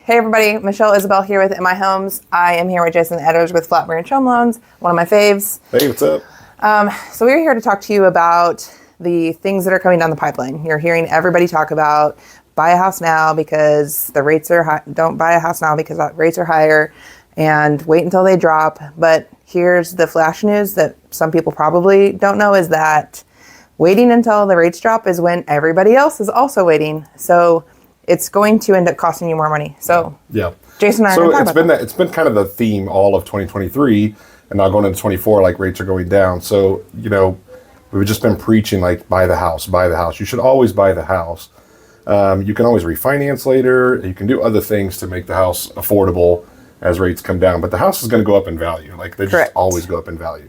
Hey everybody, Michelle Isabell here with In My Homes. I am here with Jason Etters with Flat Branch Home Loans, one of my faves. Hey, what's up? So we're here to talk to you about the things that are coming down the pipeline. You're hearing everybody talk about buy a house now because the rates are high. Don't buy a house now because the rates are higher, and wait until they drop. But here's the flash news that some people probably don't know is that waiting until the rates drop is when everybody else is also waiting. So it's going to end up costing you more money. So yeah, Jason and I are going to talk about that. It's been kind of the theme all of 2023, and now going into 24, like rates are going down. So we've just been preaching like buy the house, buy the house. You should always buy the house. You can always refinance later. You can do other things to make the house affordable as rates come down. But the house is going to go up in value. Like they just always go up in value.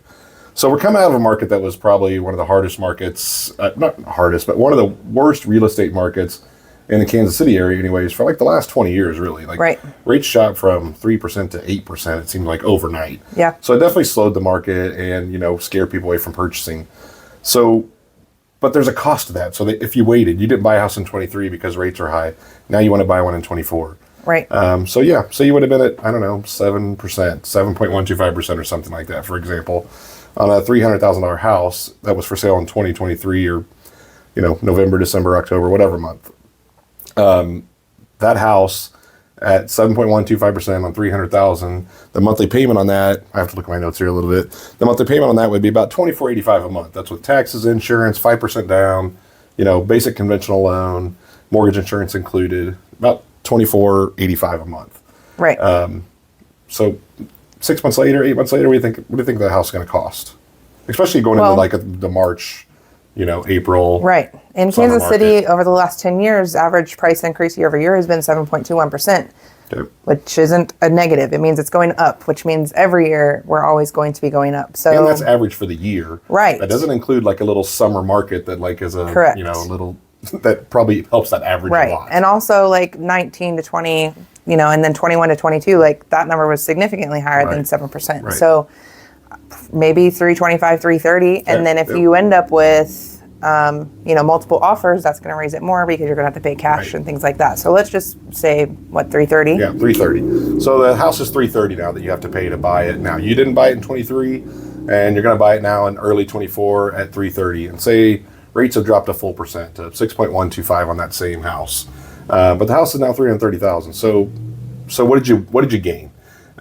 So we're coming out of a market that was probably one of the hardest markets, not hardest, but one of the worst real estate markets in the Kansas City area anyways, for like the last 20 years, really. Like rates shot from 3% to 8%, it seemed like overnight. Yeah. So it definitely slowed the market and, scared people away from purchasing. So, but there's a cost to that. So that if you waited, you didn't buy a house in 23 because rates are high. Now you want to buy one in 24. Right. So you would have been at, 7%, 7.125% or something like that, for example, on a $300,000 house that was for sale in 2023 or, November, December, October, whatever month. That house at 7.125% on 300,000, the monthly payment on that, I have to look at my notes here a little bit. The monthly payment on that would be about $24.85 a month. That's with taxes, insurance, 5% down, basic conventional loan, mortgage insurance included, about $24.85 a month. Right. So 6 months later, 8 months later, what do you think the house is going to cost? Especially going into like the March, April. Right. In Kansas City, over the last 10 years, average price increase year over year has been 7.21%, which isn't a negative. It means it's going up, which means every year we're always going to be going up. So, and that's average for the year. Right. That doesn't include like a little summer market that like is a, a little, that probably helps that average a lot. And also like 19 to 20, and then 21 to 22, like that number was significantly higher than 7%. Right. So maybe 325, 330. And then if you end up with, multiple offers, that's going to raise it more because you're going to have to pay cash and things like that. So let's just say, 330? Yeah, 330. So the house is 330 now that you have to pay to buy it. Now, you didn't buy it in 23, and you're going to buy it now in early 24 at 330. And say rates have dropped a full percent to 6.125 on that same house. But the house is now 330,000. So what did you gain?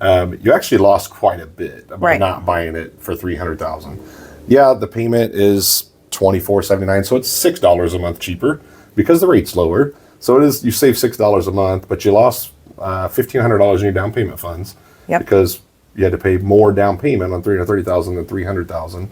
You actually lost quite a bit by not buying it for 300,000. Yeah, the payment is $24.79, so it's $6 a month cheaper because the rate's lower. So it is, you save $6 a month, but you lost $1,500 in your down payment funds because you had to pay more down payment on 330,000 than 300,000.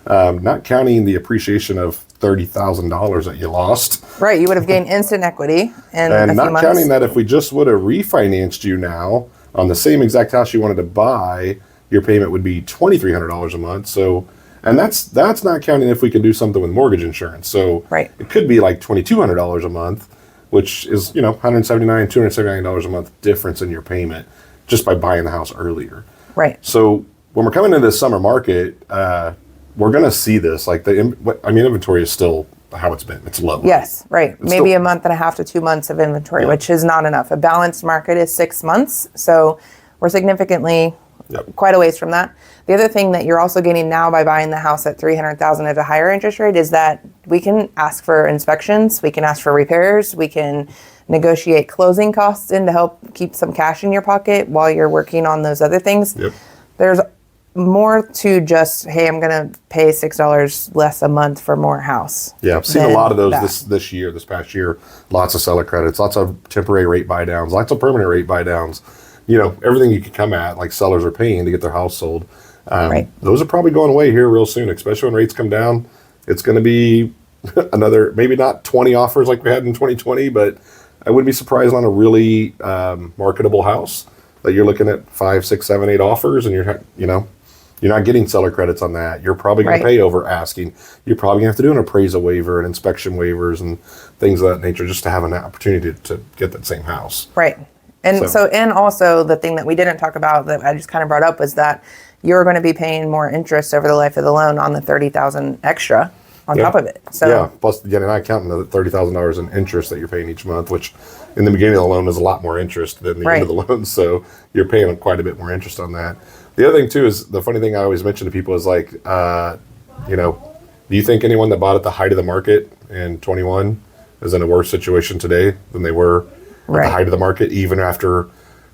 Not counting the appreciation of $30,000 that you lost. Right, you would have gained instant equity in a few not months. Counting that if we just would have refinanced you now on the same exact house you wanted to buy, your payment would be $2,300 a month. So, and that's not counting if we could do something with mortgage insurance. So it could be like $2,200 a month, which is $279 a month difference in your payment just by buying the house earlier. Right. So when we're coming into this summer market, we're going to see this. Like inventory is still how it's been. It's low. Yes, right. It's maybe a month and a half to 2 months of inventory, which is not enough. A balanced market is 6 months, so we're significantly quite a ways from that. The other thing that you're also gaining now by buying the house at $300,000 at a higher interest rate is that we can ask for inspections, we can ask for repairs, we can negotiate closing costs in to help keep some cash in your pocket while you're working on those other things. There's more to just, hey, I'm going to pay $6 less a month for more house. Yeah, I've seen a lot of those this past year. Lots of seller credits, lots of temporary rate buy downs, lots of permanent rate buy downs. Everything you can come at, like sellers are paying to get their house sold. Those are probably going away here real soon, especially when rates come down. It's going to be another, maybe not 20 offers like we had in 2020, but I wouldn't be surprised on a really marketable house that you're looking at 5, 6, 7, 8 offers, and you're not getting seller credits on that. You're probably going to pay over asking. You're probably going to have to do an appraisal waiver and inspection waivers and things of that nature just to have an opportunity to get that same house. Right. And and also the thing that we didn't talk about that I just kind of brought up was that you're going to be paying more interest over the life of the loan on the $30,000 extra. on top of it. So yeah, plus you're not counting the $30,000 in interest that you're paying each month, which in the beginning of the loan is a lot more interest than the end of the loan. So you're paying quite a bit more interest on that. The other thing too is the funny thing I always mention to people is like, you know, do you think anyone that bought at the height of the market in 21 is in a worse situation today than they were at the height of the market, even after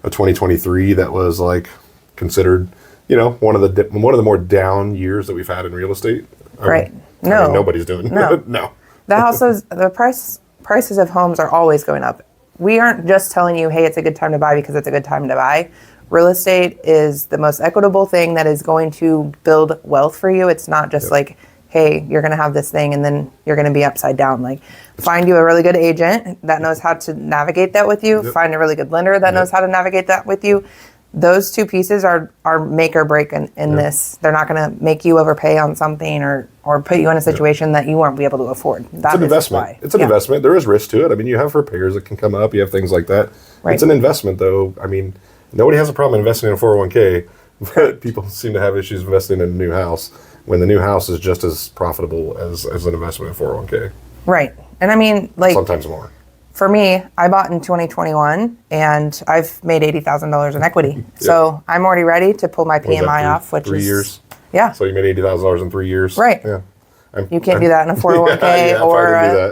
a 2023 that was like considered, you know, one of the more down years that we've had in real estate? Right. I mean, nobody's doing it. No. The prices of homes are always going up. We aren't just telling you, hey, it's a good time to buy because it's a good time to buy. Real estate is the most equitable thing that is going to build wealth for you. It's not just like, hey, you're going to have this thing and then you're going to be upside down. Like, find you a really good agent that knows how to navigate that with you. Find a really good lender that knows how to navigate that with you. Those two pieces are make or break in this. They're not going to make you overpay on something or put you in a situation that you won't be able to afford. It's an investment. It's an investment. There is risk to it. I mean, you have repairs that can come up. You have things like that. It's an investment, though. I mean, nobody has a problem investing in a 401k, but people seem to have issues investing in a new house when the new house is just as profitable as an investment in 401k. Right. And I mean, like, sometimes more. For me, I bought in 2021 and I've made $80,000 in equity. So I'm already ready to pull my PMI off, which 3 years. Yeah. So you made $80,000 in 3 years. Right. Yeah. You can't do that in a 401k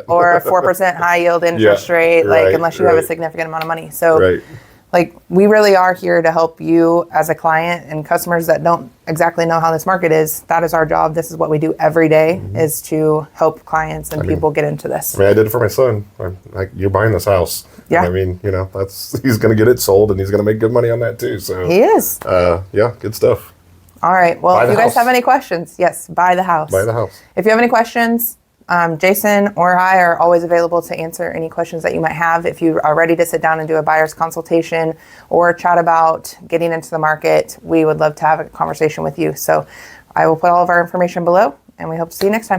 or a 4% high yield interest rate, like unless you have a significant amount of money. So like, we really are here to help you as a client and customers that don't exactly know how this market is. That is our job. This is what we do every day, is to help clients and people get into this. I mean, I did it for my son. You're buying this house. Yeah. I mean, you know, he's going to get it sold and he's going to make good money on that too. So he is. Yeah, good stuff. All right. Well, if you guys have any questions, yes, buy the house. Buy the house. If you have any questions, Jason or I are always available to answer any questions that you might have. If you are ready to sit down and do a buyer's consultation or chat about getting into the market, we would love to have a conversation with you. So I will put all of our information below, and we hope to see you next time.